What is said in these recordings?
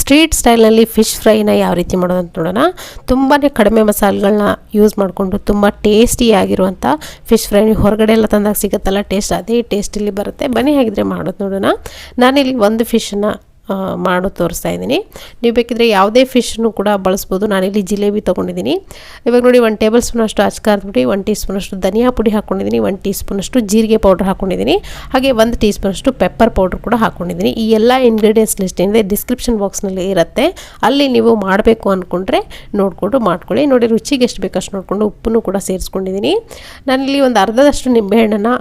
Street ಸ್ಟೈಲ್ನಲ್ಲಿ fish ಫ್ರೈನ ಯಾವ ರೀತಿ ಮಾಡೋದು ಅಂತ ನೋಡೋಣ. ತುಂಬಾ ಕಡಿಮೆ ಮಸಾಲೆಗಳನ್ನ ಯೂಸ್ ಮಾಡಿಕೊಂಡು ತುಂಬ ಟೇಸ್ಟಿಯಾಗಿರುವಂಥ ಫಿಶ್ ಫ್ರೈ ಹೊರಗಡೆ ಎಲ್ಲ ತಂದಾಗ ಸಿಗುತ್ತಲ್ಲ ಟೇಸ್ಟ್, ಅದೇ ಟೇಸ್ಟ್ ಇಲ್ಲಿ ಬರುತ್ತೆ. ಬನ್ನಿ ಹಾಗಿದ್ರೆ ಮಾಡೋದು ನೋಡೋಣ. ನಾನಿಲ್ಲಿ ಒಂದು ಫಿಶನ್ನು ಮಾಡೋದು ತೋರಿಸ್ತಾ ಇದ್ದೀನಿ. ನೀವು ಬೇಕಿದ್ರೆ ಯಾವುದೇ ಫಿಶ್ನು ಕೂಡ ಬಳಸ್ಬೋದು. ನಾನಿಲ್ಲಿ ಜಿಲೇಬಿ ತೊಗೊಂಡಿದ್ದೀನಿ. ಇವಾಗ ನೋಡಿ 1 ಟೇಬಲ್ ಸ್ಪೂನಷ್ಟು ಅಚ್ಕಾರದ ಪುಡಿ, 1 ಟೀ ಸ್ಪೂನಷ್ಟು ಧನಿಯಾ ಪುಡಿ ಹಾಕ್ಕೊಂಡಿದ್ದೀನಿ, 1 ಟೀ ಸ್ಪೂನಷ್ಟು ಜೀರಿಗೆ ಪೌಡರ್ ಹಾಕ್ಕೊಂಡಿದ್ದೀನಿ, ಹಾಗೆ 1 ಟೀ ಸ್ಪೂನಷ್ಟು ಪೆಪ್ಪರ್ ಪೌಡರ್ ಕೂಡ ಹಾಕ್ಕೊಂಡಿದ್ದೀನಿ. ಈ ಎಲ್ಲ ಇಂಗ್ರೀಡಿಯೆಂಟ್ಸ್ ಲಿಸ್ಟ್ ಏನಿದೆ ಡಿಸ್ಕ್ರಿಪ್ಷನ್ ಬಾಕ್ಸ್ನಲ್ಲಿ ಇರುತ್ತೆ, ಅಲ್ಲಿ ನೀವು ಮಾಡಬೇಕು ಅಂದ್ಕೊಂಡ್ರೆ ನೋಡಿಕೊಂಡು ಮಾಡ್ಕೊಳ್ಳಿ. ನೋಡಿ ರುಚಿಗೆ ಎಷ್ಟು ಬೇಕಷ್ಟು ನೋಡಿಕೊಂಡು ಉಪ್ಪನ್ನು ಕೂಡ ಸೇರಿಸ್ಕೊಂಡಿದ್ದೀನಿ. ನಾನಿಲ್ಲಿ ಒಂದು ಅರ್ಧದಷ್ಟು ನಿಂಬೆಹಣ್ಣನ್ನು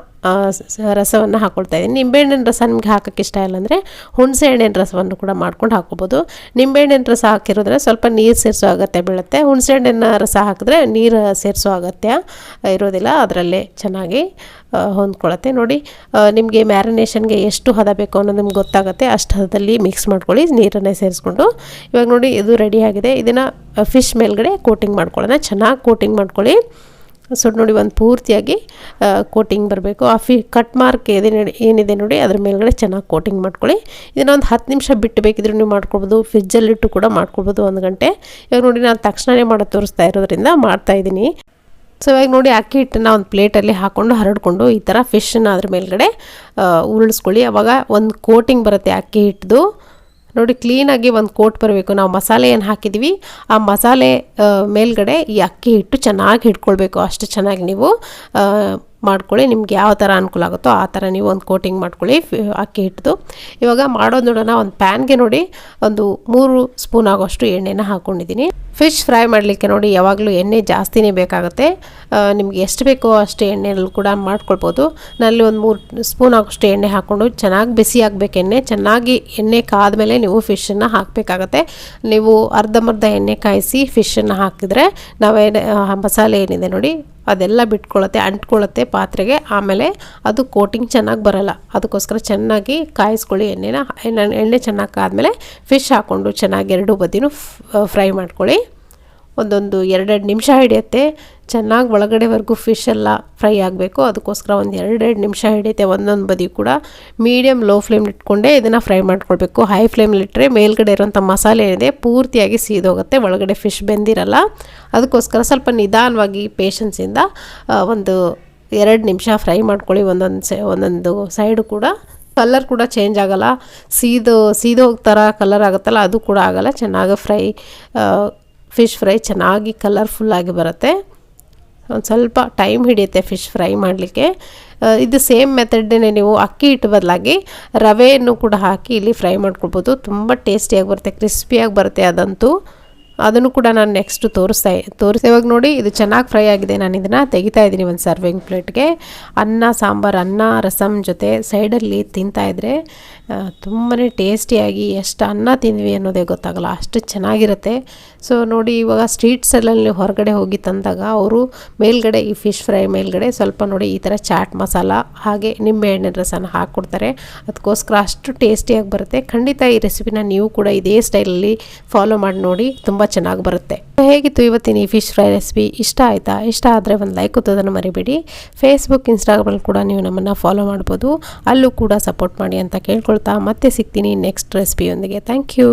ರಸವನ್ನು ಹಾಕ್ಕೊಳ್ತಾ ಇದ್ದೀನಿ. ನಿಂಬೆಹಣ್ಣಿನ ರಸ ನಿಮಗೆ ಹಾಕೋಕ್ಕೆ ಇಷ್ಟ ಇಲ್ಲ ಅಂದರೆ ಹುಣಸೆ ಹಣ್ಣಿನ ರಸವನ್ನು ಕೂಡ ಮಾಡ್ಕೊಂಡು ಹಾಕ್ಕೋಬೋದು. ನಿಂಬೆಹಣ್ಣಿನ ರಸ ಹಾಕಿರೋದ್ರೆ ಸ್ವಲ್ಪ ನೀರು ಸೇರಿಸೋ ಅಗತ್ಯ ಬೀಳುತ್ತೆ. ಹುಣಸೆ ಹಣ್ಣಿನ ರಸ ಹಾಕಿದ್ರೆ ನೀರು ಸೇರಿಸೋ ಅಗತ್ಯ ಇರೋದಿಲ್ಲ, ಅದರಲ್ಲೇ ಚೆನ್ನಾಗಿ ಹೊಂದ್ಕೊಳ್ಳುತ್ತೆ. ನೋಡಿ ನಿಮಗೆ ಮ್ಯಾರಿನೇಷನ್ಗೆ ಎಷ್ಟು ಹದ ಬೇಕು ಅನ್ನೋದು ನಿಮ್ಗೆ ಗೊತ್ತಾಗುತ್ತೆ, ಅಷ್ಟು ಹದದಲ್ಲಿ ಮಿಕ್ಸ್ ಮಾಡ್ಕೊಳ್ಳಿ ನೀರನ್ನೇ ಸೇರಿಸ್ಕೊಂಡು. ಇವಾಗ ನೋಡಿ ಇದು ರೆಡಿಯಾಗಿದೆ. ಇದನ್ನು ಫಿಶ್ ಮೇಲ್ಗಡೆ ಕೋಟಿಂಗ್ ಮಾಡ್ಕೊಳ್ಳೋಣ. ಚೆನ್ನಾಗಿ ಕೋಟಿಂಗ್ ಮಾಡ್ಕೊಳ್ಳಿ. ಸೊ ನೋಡಿ ಒಂದು ಪೂರ್ತಿಯಾಗಿ ಕೋಟಿಂಗ್ ಬರಬೇಕು. ಆ ಕಟ್ ಮಾರ್ಕ್ ಏನಿದೆ ನೋಡಿ ಅದ್ರ ಮೇಲ್ಗಡೆ ಚೆನ್ನಾಗಿ ಕೋಟಿಂಗ್ ಮಾಡ್ಕೊಳ್ಳಿ. ಇದನ್ನು ಒಂದು 10 ನಿಮಿಷ ಬಿಟ್ಟು ಬೇಕಿದ್ರೂ ನೀವು ಮಾಡ್ಕೊಳ್ಬೋದು, ಫ್ರಿಜ್ಜಲ್ಲಿಟ್ಟು ಕೂಡ ಮಾಡ್ಕೊಳ್ಬೋದು 1 ಗಂಟೆ. ಇವಾಗ ನೋಡಿ ನಾನು ತಕ್ಷಣವೇ ಮಾಡೋದು ತೋರಿಸ್ತಾ ಇರೋದ್ರಿಂದ ಮಾಡ್ತಾಯಿದ್ದೀನಿ. ಸೊ ಇವಾಗ ನೋಡಿ ಅಕ್ಕಿ ಹಿಟ್ಟನ್ನು ಒಂದು ಪ್ಲೇಟಲ್ಲಿ ಹಾಕ್ಕೊಂಡು ಹರಡ್ಕೊಂಡು ಈ ಥರ ಫಿಶನ್ನು ಅದ್ರ ಮೇಲ್ಗಡೆ ಉರುಳಿಸ್ಕೊಳ್ಳಿ. ಆವಾಗ ಒಂದು ಕೋಟಿಂಗ್ ಬರುತ್ತೆ ಅಕ್ಕಿ ಹಿಟ್ಟದು. ನೋಡಿ ಕ್ಲೀನಾಗಿ ಒಂದು ಕೋಟ್ ಬರಬೇಕು. ನಾವು ಮಸಾಲೆ ಏನು ಹಾಕಿದ್ದೀವಿ ಆ ಮಸಾಲೆ ಮೇಲ್ಗಡೆ ಈ ಅಕ್ಕಿ ಹಿಟ್ಟು ಚೆನ್ನಾಗಿ ಹಿಡ್ಕೊಳ್ಬೇಕು. ಅಷ್ಟು ಚೆನ್ನಾಗಿ ನೀವು ಮಾಡ್ಕೊಳ್ಳಿ. ನಿಮ್ಗೆ ಯಾವ ಥರ ಅನುಕೂಲ ಆಗುತ್ತೋ ಆ ಥರ ನೀವು ಒಂದು ಕೋಟಿಂಗ್ ಮಾಡ್ಕೊಳ್ಳಿ ಅಕ್ಕಿ ಹಿಟ್ಟು. ಇವಾಗ ಮಾಡೋದು ನೋಡೋಣ. ಒಂದು ಪ್ಯಾನ್ಗೆ ನೋಡಿ ಒಂದು 3 ಸ್ಪೂನ್ ಆಗೋಷ್ಟು ಎಣ್ಣೆನ ಹಾಕ್ಕೊಂಡಿದ್ದೀನಿ. ಫಿಶ್ ಫ್ರೈ ಮಾಡಲಿಕ್ಕೆ ನೋಡಿ ಯಾವಾಗಲೂ ಎಣ್ಣೆ ಜಾಸ್ತಿನೇ ಬೇಕಾಗುತ್ತೆ. ನಿಮ್ಗೆ ಎಷ್ಟು ಬೇಕೋ ಅಷ್ಟು ಎಣ್ಣೆಯಲ್ಲಿ ಕೂಡ ಮಾಡ್ಕೊಳ್ಬೋದು. ನಲ್ಲಿ ಒಂದು 3 ಸ್ಪೂನ್ ಆಗೋಷ್ಟು ಎಣ್ಣೆ ಹಾಕ್ಕೊಂಡು ಚೆನ್ನಾಗಿ ಬಿಸಿ ಆಗಬೇಕು ಎಣ್ಣೆ. ಚೆನ್ನಾಗಿ ಎಣ್ಣೆ ಕಾದ್ಮೇಲೆ ನೀವು ಫಿಶನ್ನು ಹಾಕಬೇಕಾಗತ್ತೆ. ನೀವು ಅರ್ಧಂಬರ್ಧ ಎಣ್ಣೆ ಕಾಯಿಸಿ ಫಿಶನ್ನು ಹಾಕಿದರೆ ಮಸಾಲೆ ಏನಿದೆ ನೋಡಿ ಅದೆಲ್ಲ ಬಿಟ್ಕೊಳ್ಳುತ್ತೆ, ಅಂಟ್ಕೊಳ್ಳುತ್ತೆ ಪಾತ್ರೆಗೆ. ಆಮೇಲೆ ಅದು ಕೋಟಿಂಗ್ ಚೆನ್ನಾಗಿ ಬರೋಲ್ಲ. ಅದಕ್ಕೋಸ್ಕರ ಚೆನ್ನಾಗಿ ಕಾಯಿಸ್ಕೊಳ್ಳಿ ಎಣ್ಣೆ ಚೆನ್ನಾಗಿ ಕಾದ್ಮೇಲೆ ಫಿಶ್ ಹಾಕ್ಕೊಂಡು ಚೆನ್ನಾಗಿ 2 ಬದಿನೂ ಫ್ರೈ ಮಾಡ್ಕೊಳ್ಳಿ. ಒಂದೊಂದು 2 ನಿಮಿಷ ಹಿಡಿಯುತ್ತೆ. ಚೆನ್ನಾಗಿ ಒಳಗಡೆವರೆಗೂ ಫಿಶ್ ಎಲ್ಲ ಫ್ರೈ ಆಗಬೇಕು. ಅದಕ್ಕೋಸ್ಕರ ಒಂದು 2 ನಿಮಿಷ ಹಿಡಿಯುತ್ತೆ. ಒಂದೊಂದು ಬದಿ ಕೂಡ ಮೀಡಿಯಮ್ ಲೋ ಫ್ಲೇಮ್ ಇಟ್ಕೊಂಡೇ ಇದನ್ನು ಫ್ರೈ ಮಾಡ್ಕೊಳ್ಬೇಕು. ಹೈ ಫ್ಲೇಮ್ಲಿಟ್ಟರೆ ಮೇಲ್ಗಡೆ ಇರೋಂಥ ಮಸಾಲೆ ಏನಿದೆ ಪೂರ್ತಿಯಾಗಿ ಸೀದೋಗುತ್ತೆ, ಒಳಗಡೆ ಫಿಶ್ ಬೆಂದಿರಲ್ಲ. ಅದಕ್ಕೋಸ್ಕರ ಸ್ವಲ್ಪ ನಿಧಾನವಾಗಿ ಪೇಷನ್ಸಿಂದ ಒಂದು 2 ನಿಮಿಷ ಫ್ರೈ ಮಾಡ್ಕೊಳ್ಳಿ. ಒಂದೊಂದು ಸೈಡು ಕೂಡ ಕಲರ್ ಕೂಡ ಚೇಂಜ್ ಆಗೋಲ್ಲ. ಸೀದೋಗ್ ಥರ ಕಲರ್ ಆಗುತ್ತಲ್ಲ ಅದು ಕೂಡ ಆಗೋಲ್ಲ. ಚೆನ್ನಾಗಿ ಫಿಶ್ ಫ್ರೈ ಚೆನ್ನಾಗಿ ಕಲರ್ಫುಲ್ಲಾಗಿ ಬರುತ್ತೆ. ಒಂದು ಸ್ವಲ್ಪ ಟೈಮ್ ಹಿಡಿಯುತ್ತೆ ಫಿಶ್ ಫ್ರೈ ಮಾಡಲಿಕ್ಕೆ. ಇದು ಸೇಮ್ ಮೆಥಡ್ನೇ ನೀವು ಅಕ್ಕಿ ಹಿಟ್ಟು ಬದಲಾಗಿ ರವೆಯನ್ನು ಕೂಡ ಹಾಕಿ ಇಲ್ಲಿ ಫ್ರೈ ಮಾಡ್ಕೊಳ್ಬೋದು. ತುಂಬ ಟೇಸ್ಟಿಯಾಗಿ ಬರುತ್ತೆ, ಕ್ರಿಸ್ಪಿಯಾಗಿ ಬರುತ್ತೆ. ಅದನ್ನು ಕೂಡ ನಾನು ನೆಕ್ಸ್ಟ್ ತೋರಿಸಿ ಇವಾಗ ನೋಡಿ ಇದು ಚೆನ್ನಾಗಿ ಫ್ರೈ ಆಗಿದೆ. ನಾನು ಇದನ್ನು ತೆಗಿತಾ ಇದ್ದೀನಿ ಒಂದು ಸರ್ವಿಂಗ್ ಪ್ಲೇಟ್ಗೆ. ಸಾಂಬಾರು ಅನ್ನ ರಸಮ್ ಜೊತೆ ಸೈಡಲ್ಲಿ ತಿಂತಾಯಿದ್ರೆ ತುಂಬಾ ಟೇಸ್ಟಿಯಾಗಿ ಎಷ್ಟು ಅನ್ನ ತಿಂದ್ವಿ ಅನ್ನೋದೇ ಗೊತ್ತಾಗಲ್ಲ, ಅಷ್ಟು ಚೆನ್ನಾಗಿರುತ್ತೆ. ಸೊ ನೋಡಿ ಇವಾಗ ಸ್ಟ್ರೀಟ್ ಸ್ಟೈಲಲ್ಲಿ ಹೊರಗಡೆ ಹೋಗಿ ತಂದಾಗ ಅವರು ಮೇಲ್ಗಡೆ ಈ ಫಿಶ್ ಫ್ರೈ ಮೇಲ್ಗಡೆ ಸ್ವಲ್ಪ ನೋಡಿ ಈ ಥರ ಚಾಟ್ ಮಸಾಲ ಹಾಗೆ ನಿಂಬೆಹಣ್ಣಿನ ರಸನ ಹಾಕ್ಕೊಡ್ತಾರೆ. ಅದಕ್ಕೋಸ್ಕರ ಅಷ್ಟು ಟೇಸ್ಟಿಯಾಗಿ ಬರುತ್ತೆ. ಖಂಡಿತ ಈ ರೆಸಿಪಿನ ನೀವು ಕೂಡ ಇದೇ ಸ್ಟೈಲಲ್ಲಿ ಫಾಲೋ ಮಾಡಿ ನೋಡಿ, ತುಂಬ ಚೆನ್ನಾಗಿ ಬರುತ್ತೆ. ಹೇಗಿತ್ತು ಇವತ್ತಿನ ಈ ಫಿಶ್ ಫ್ರೈ ರೆಸಿಪಿ? ಇಷ್ಟ ಆಯಿತಾ? ಇಷ್ಟ ಆದರೆ ಒಂದು ಲೈಕ್ ಒತ್ತೋದನ್ನು ಮರಿಬೇಡಿ. ಫೇಸ್ಬುಕ್ ಇನ್ಸ್ಟಾಗ್ರಾಮಲ್ಲಿ ಕೂಡ ನೀವು ನಮ್ಮನ್ನು ಫಾಲೋ ಮಾಡ್ಬೋದು, ಅಲ್ಲೂ ಕೂಡ ಸಪೋರ್ಟ್ ಮಾಡಿ ಅಂತ ಕೇಳ್ಕೊಳ್ತಾ ಮತ್ತೆ ಸಿಗ್ತೀನಿ ನೆಕ್ಸ್ಟ್ ರೆಸಿಪಿಯೊಂದಿಗೆ. Thank you.